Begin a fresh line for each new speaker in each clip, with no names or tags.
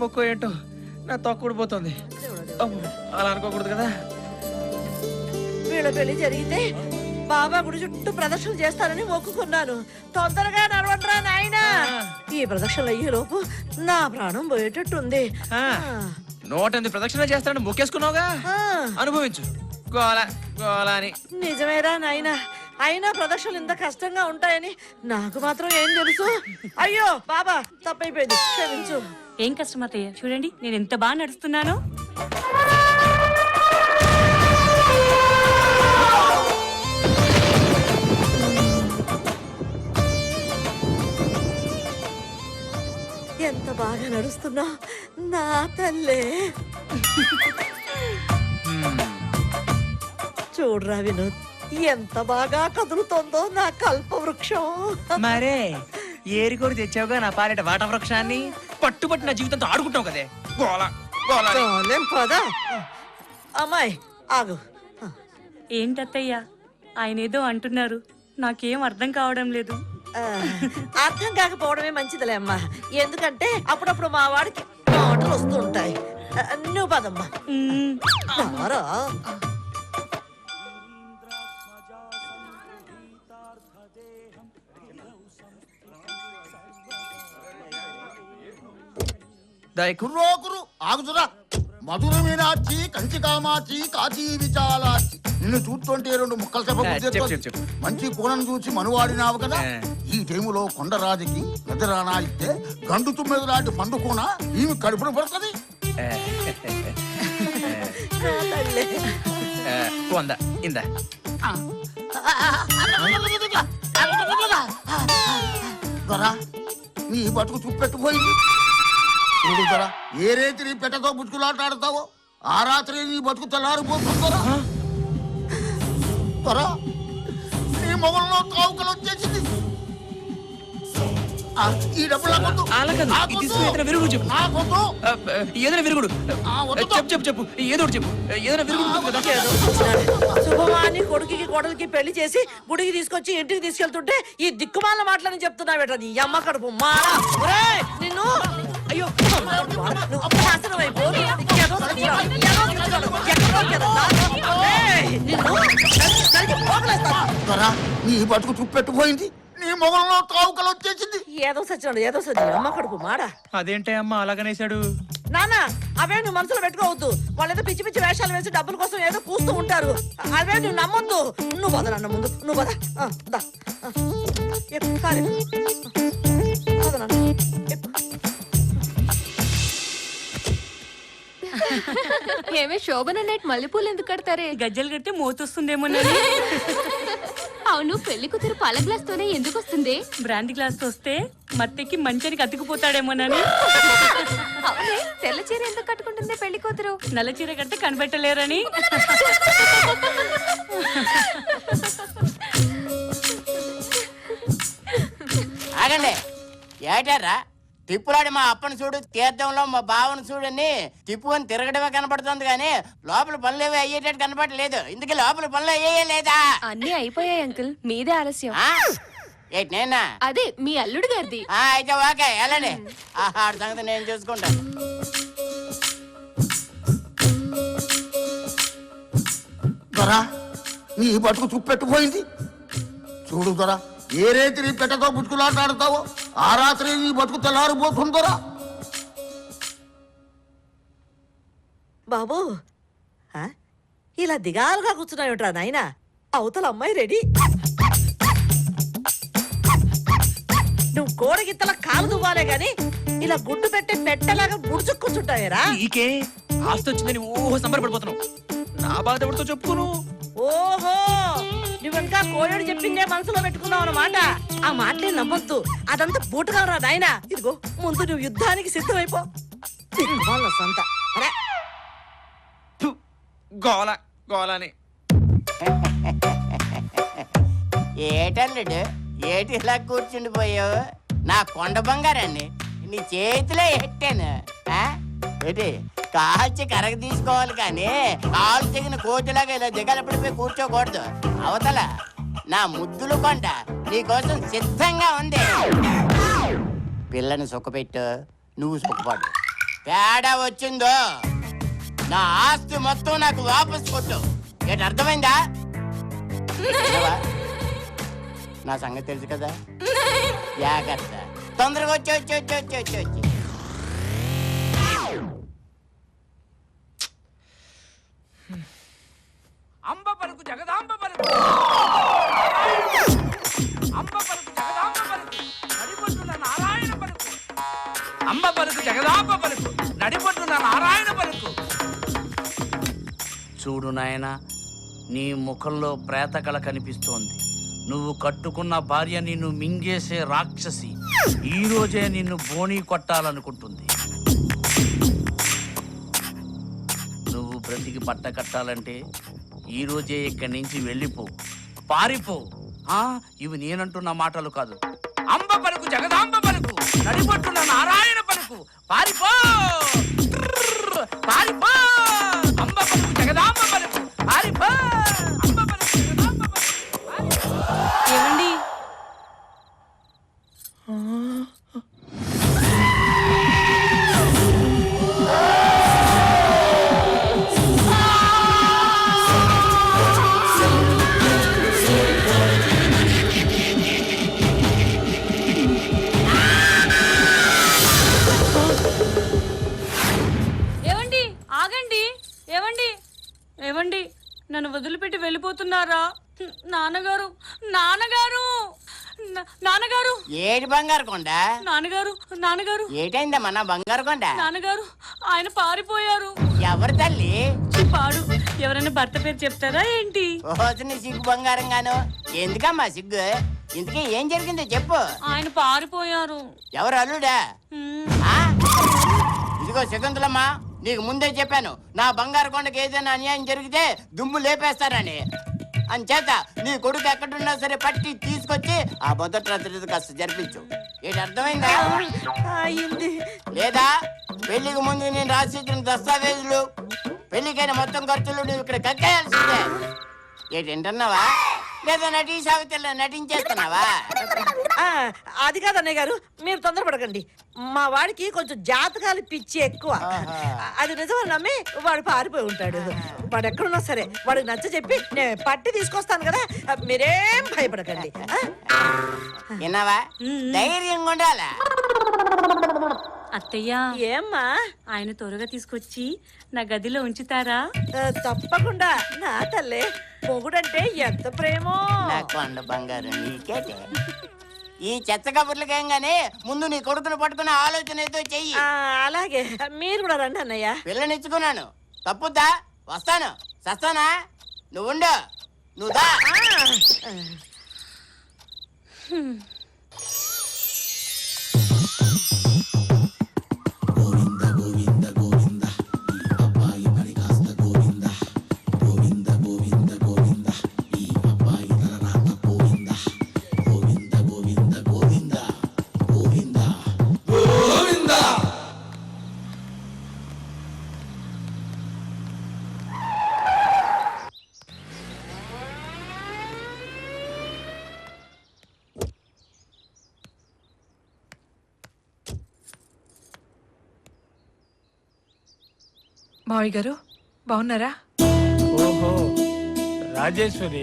మొక్కు ఏంటో నా తొక్కుడిపోతుంది. అలా అనుకోకూడదు కదా.
వీళ్ళ పెళ్లి జరిగితే బాబా గుడి చుట్టూ ప్రదక్షిణ చేస్తానని మొక్కుకున్నాను. తొందరగా నడవండ్రా నాయనా. ఈ ప్రదక్షిణలు అయ్యే లోపు నా ప్రాణం పోయేటట్టుంది.
108 ప్రదక్షిణ చేస్తానని మొక్కేసుకున్నావుగా, అనుభవించు. గోల గోల అని.
నిజమేరా నాయనా, అయినా ప్రదక్షిణలు ఇంత కష్టంగా ఉంటాయని నాకు మాత్రం ఏం తెలుసు. అయ్యో బాబా, తప్పైపోయింది, క్షమించు.
ఏం కష్టం అత్తయ్య, చూడండి నేను ఎంత బాగా నడుస్తున్నానో.
ఎంత బాగా నడుస్తున్నా నా తల్లే. చూడరా వినోద్, ఎంత బాగా కదులుతోందో నా కల్పవృక్షం.
మరే ఏరికోరి తెచ్చావుగా నా పాలిట వాట వృక్షాన్ని. పట్టుబట్టి నా జీవితంతో ఆడుకుంటావు కదే. గోల గోల.
పదా అమ్మాయి ఆగు.
ఏంటత్తయ్య ఆయన ఏదో అంటున్నారు, నాకేం అర్థం కావడం లేదు.
అర్థం కాకపోవడమే మంచిదిలే అమ్మా, ఎందుకంటే అప్పుడప్పుడు మా వాడికి మాటలు వస్తూ ఉంటాయి. నువ్వు పదమ్మా.
ఆగుతురా. మధుర మీనాచి, కంచి కామాచి, కాశీ విశాలాచి. నిన్ను చూస్తుంటే 2 ముక్కలు చెప్ప. మంచి పూలను చూసి మనువాడినావు కదా. ఈ టైములో కొండరాజుకి నిద్రానా ఇస్తే గండు తుమ్మెద లాంటి పండు కూన ఈమె కడుపున పడుతుంది. నీ బతుకు చూపెట్టుపోయింది. ఏ రేతి నీ పెట్టతో బుచ్చుకులాట ఆడతావో ఆ రాత్రి నీ బతుకు తెల్లారిపోతుందరా. నీ మొగల్లో తావుకలు వచ్చేసింది. ఈ డబ్బులు
శుభమాని కొడుకుకి కోడలికి పెళ్లి చేసి గుడికి తీసుకొచ్చి ఇంటికి తీసుకెళ్తుంటే ఈ దిక్కుమాల మాటలని చెప్తున్నావేట నీ అమ్మ కడుపు మారా. నిన్ను అయ్యో
నీ బతుకు చూపెట్టుపోయింది. నీ మొగల్లో తావుకలు వచ్చేసింది.
ఏదో సచ్చినాడు అమ్మ కడుపు మాడా.
అదేంటే అమ్మ అలాగనేసాడు?
నాన్న అవే నువ్వు మనసులో పెట్టుకోవద్దు. వాళ్ళేదో పిచ్చి పిచ్చి వేషాలు వేసి డబ్బుల కోసం ఏదో కూస్తూ ఉంటారు. అవే నువ్వు నమ్మొద్దు. నువ్వు పద నాన్న, ముందు నువ్వు పద.
ఏమే శోభన నైట్ మల్లెపూలు ఎందుకు కడతారే?
గజ్జలు కడితే మోతొస్తుందేమో.
అవును, పెళ్లి కూతురు పాల గ్లాస్ తోనే ఎందుకు వస్తుంది?
బ్రాండీ గ్లాస్ తో వస్తే మత్తెక్కి మంచానికి అతుకుపోతాడేమోనని.
తెల్ల చీర ఎందుకు కట్టుకుంటుంది పెళ్లి కూతురు?
నల్ల చీర కడితే కనిపెట్టలేరని.
ఆగండి, ఏటారా తిప్పులాడి మా అప్పని చూడు, తీర్థంలో మా బావను చూడని తిప్పుకొని తిరగడమే కనపడుతుంది కానీ లోపల పనులు ఏవి అయ్యేటట్టు కనపడలేదు. ఇందుకే లోపల పనులు అయ్యే లేదా?
అన్ని అయిపోయాయి అంకుల్, మీదే ఆలస్యం.
ఏంటి నేనా?
అదే మీ అల్లుడు గారిది.
అయితే ఓకే వెళ్ళండి, ఆడ సంగతి నేను చూసుకుంటాను.
నీ బతుకు చూపెట్టుపోయింది. చూడు దొరా, ఏ రేతి నీ పెట్టతో బుచ్చుకులాట ఆడతావో ఆ రాత్రి నీ బతుకు తెల్లారిపోతుందరా.
బాబు ఇలా దిగాలుగా కూర్చున్నావుట్రా నాయనా. అవతల అమ్మాయి రెడీ. నువ్వు కోడగిత్తల కాలు దువ్వాలే గాని ఇలా గుడ్డు పెట్టే పెట్టలాగా గుడుచు కూర్చుంటావేరా.
నీకే ఆస్తి వచ్చిందని ఓహో సంబరపడిపోతున్నావు. నా బాధ ఎవరితో చెప్పుకోను.
ఓహో, నువ్వింకా కోయడు చెప్పిందే మనసులో పెట్టుకున్నావు అన్నమాట. ఆ మాటలే నమ్మొద్దు, అదంతా బూటకవరా నాయనా. ఇదిగో ముందు నువ్వు యుద్ధానికి సిద్ధమైపో. వాళ్ళ సొంత
గోల గోలని.
ఏటల్లుడు, ఏటి ఇలా కూర్చుండిపోయావు? నా కొండ బంగారాన్ని నీ చేతిలో ఎట్టాను. ఏంటి కాల్చి కరగ తీసుకోవాలి కానీ కాలు తెగిన కోతిలాగా ఇలా దిగలపడిపోయి కూర్చోకూడదు. అవతల నా ముద్దులు కొండ నీకోసం సిద్ధంగా ఉంది. పిల్లని సుఖపెట్టు, నువ్వు సుఖపడు. తేడా వచ్చిందో నా ఆస్తి మొత్తం నాకు వాపస్ కొట్టు. ఏంటి అర్థమైందా? విన్నావా? నా సంగతి తెలుసు కదా, జాగ్రత్త. తొందరగా వచ్చి వచ్చి వచ్చి వచ్చి వచ్చి వచ్చి
అంబ పలుకు జగదాంబ పలుకు, అంబ పలుకు జగదాంబ పలుకు, నడిపొట్టున నారాయణ పలుకు. అంబ పలుకు జగదాంబ పలుకు, నడిపొట్టున నారాయణ పలుకు. చూడు నాయనా, నీ ముఖంలో ప్రేతకళ కనిపిస్తోంది. నువ్వు కట్టుకున్న భార్య నిన్ను మింగేసే రాక్షసి ఈ రోజే నిన్ను బోణీ కొట్టాలనుకుంటుంది. నువ్వు బ్రతికి బట్ట కట్టాలంటే ఈ రోజే ఇక్కడి నుంచి వెళ్ళిపో, పారిపో. ఇవి నేనంటున్న మాటలు కాదు. అంబ పలుకు జగదాంబ పలుకు, నడిపొట్టున నారాయణ పలుకు, పారిపో పారిపో. అంబ పలుకు జగదాంబ పలుకు, పారిపో. అంబ పలుకు జగదాంబ పలుకు, పారిపో.
ఏమండి? ఏవండి, ఆగండి. ఏవండి, ఏవండి, నన్ను వదిలిపెట్టి వెళ్ళిపోతున్నారా? నాన్నగారు, నాన్నగారు, నాన్నగారు,
ఏడు బంగారు కొండ.
నాన్నగారు, నాన్నగారు,
ఏటైందమ్మా నా బంగారు కొండ?
నాన్నగారు, ఆయన పారిపోయారు.
ఎవరు తల్లి?
పాడు. ఎవరైనా భర్త పేరు చెప్తారా ఏంటి?
ఓసిన సిగ్గు బంగారం గాను. ఎందుకమ్మా సిగ్గు? ఇంతకీ ఏం జరిగిందో చెప్పు.
ఆయన పారిపోయారు.
ఎవరు అల్లుడా? ఆ? ఇదిగో శకుంతలమ్మా, నీకు ముందే చెప్పాను, నా బంగారు కొండకి ఏదైనా అన్యాయం జరిగితే దుమ్ము లేపేస్తానని. అంచేత నీ కొడుకు ఎక్కడున్నా సరే పట్టి తీసుకొచ్చి ఆ మొదటి రాత్రి కాస్త జరిపించు. ఏంటి అర్థమైందా?
అయింది.
లేదా పెళ్లికి ముందు నేను రాసిచ్చిన దస్తావేజులు, పెళ్లికైన మొత్తం ఖర్చులు నువ్వు ఇక్కడ కక్కేయాల్సిందే. ఏంటంటున్నావా? లేదా నటీ సావిత్రిలో నటించేస్తున్నావా?
అది కాదు అన్నయ్య గారు, మీరు తొందరపడకండి. మా వాడికి కొంచెం జాతకాలు పిచ్చి ఎక్కువ. అది నిజమని నమ్మి వాడు పారిపోయి ఉంటాడు. వాడు ఎక్కడున్నా సరే వాడికి నచ్చ చెప్పి నేను పట్టి తీసుకొస్తాను కదా, మీరేం భయపడకండి.
విన్నావా? ధైర్యంగా ఉండాలా?
అత్తయ్య,
ఏమ్మా?
ఆయన త్వరగా తీసుకొచ్చి నా గదిలో ఉంచుతారా?
తప్పకుండా నా తల్లే. మొగుడంటే ఎంత ప్రేమో.
నా కొండ బంగారం నీకేటే. ఈ చెత్త కబుర్లకేం గానీ ముందు నీ కొడుకును పట్టుకునే ఆలోచన ఏదో చెయ్యి.
అలాగే, మీరు కూడా రండి అన్నయ్య.
పిల్లనిచ్చుకున్నాను, తప్పుద్దా? వస్తాను. సస్తానా? నువ్వుండు, నువ్వు దా.
మావయ్య గారు బాగున్నారా?
ఓహో రాజేశ్వరి,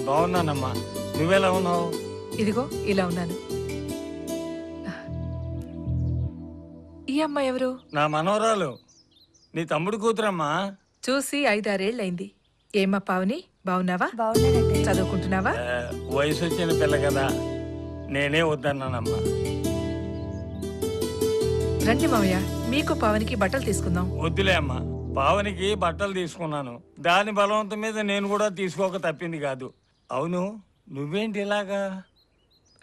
బాగున్నానమ్మా. నువ్వెలా ఉన్నావు?
ఇదిగో ఇలా ఉన్నాను. ఈ అమ్మాయి ఎవరు?
నా మనవరాలు, నీ తమ్ముడు కూతురమ్మా.
చూసి 5-6 ఏళ్ళైంది. ఏమ్మా పావని, బాగున్నావా? చదువుకుంటున్నావా?
వయసు వచ్చిన పిల్ల కదా, నేనే వద్దన్నానమ్మా.
రండి మావయ్య, మీకు పావనికి బట్టలు తీసుకుందాం.
వద్దులే అమ్మా, పావనికి బట్టలు తీసుకున్నాను. దాని బలవంతం మీద నేను కూడా తీసుకోక తప్పింది కాదు. అవును, నువ్వేంటి ఇలాగా?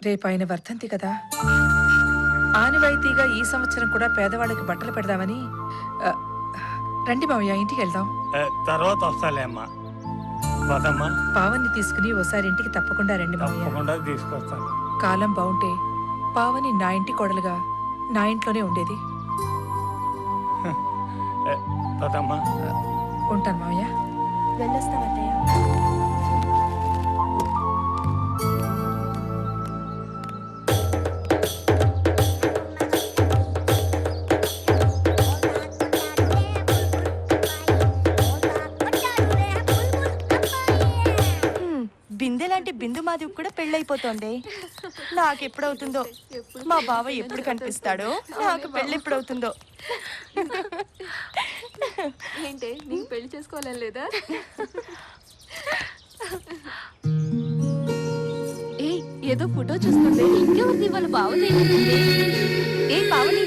రేపు ఆయన వర్ధంతి కదా, ఆనవాయితీగా ఈ సంవత్సరం కూడా పేదవాళ్ళకి బట్టలు పెడదామని. రండి మావయ్య, ఇంటికి వెళ్దాం.
తర్వాత వస్తాలే అమ్మా. పదమ్మా.
పావన్ని తీసుకుని ఓసారి ఇంటికి తప్పకుండా రండి మావయ్య.
తప్పకుండా తీసుకొస్తాను.
కాలం బాగుంటే పావని నా ఇంటి కోడలుగా నా ఇంట్లోనే ఉండేది.
పదమ్మా.
ఉంటాను మావయ్య.
వెళ్ళొస్తామన్నయ్య.
మాది కూడా పెళ్ళైపోతోంది. నాకెప్పుడవుతుందో, మా బావ ఎప్పుడు కనిపిస్తాడో, నాకు పెళ్ళి ఎప్పుడవుతుందో.
ఏంటే నీకు పెళ్లి చేసుకోవాలని లేదా? ఏ ఏదో ఫోటో చూస్తుండే, ఇంకెవరిది వాళ్ళ బావది? ఏ పావని,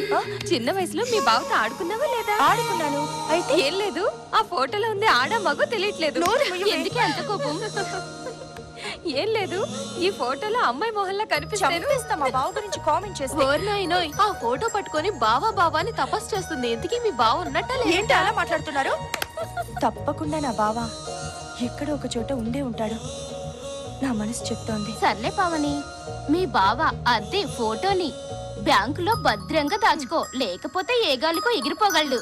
చిన్న వయసులో మీ బావతో ఆడుకున్నావా లేదా?
ఆడుకున్నాను. అయితే
ఏం లేదు, ఆ ఫోటోలో ఉంది ఆడా మగో తెలియట్లేదు. ఎందుకే అంత కోపం? ఏం లేదు, ఈ ఫోటోలో అమ్మాయి మొహల్లా కనిపిస్తాను.
చంపేస్తా మా బావ గురించి కామెంట్ చేస్తే.
ఓర్నాయినోయ్, ఆ ఫోటో పట్టుకొని బావా బావా అని తపస్సు చేస్తుంది. ఎందుకీ మీ బావ ఉన్నట్ట
ఏంటి అలా మాట్లాడుతున్నారు? తప్పకుండా నా బావ ఎక్కడో ఒక చోట ఉండే ఉంటాడు. నా మనసు చెప్తోంది.
సర్లే పావని, మీ బావ అదే ఫోటోని బ్యాంకులో భద్రంగా దాచుకో, లేకపోతే ఏ గాలికో ఎగిరిపోగలడు.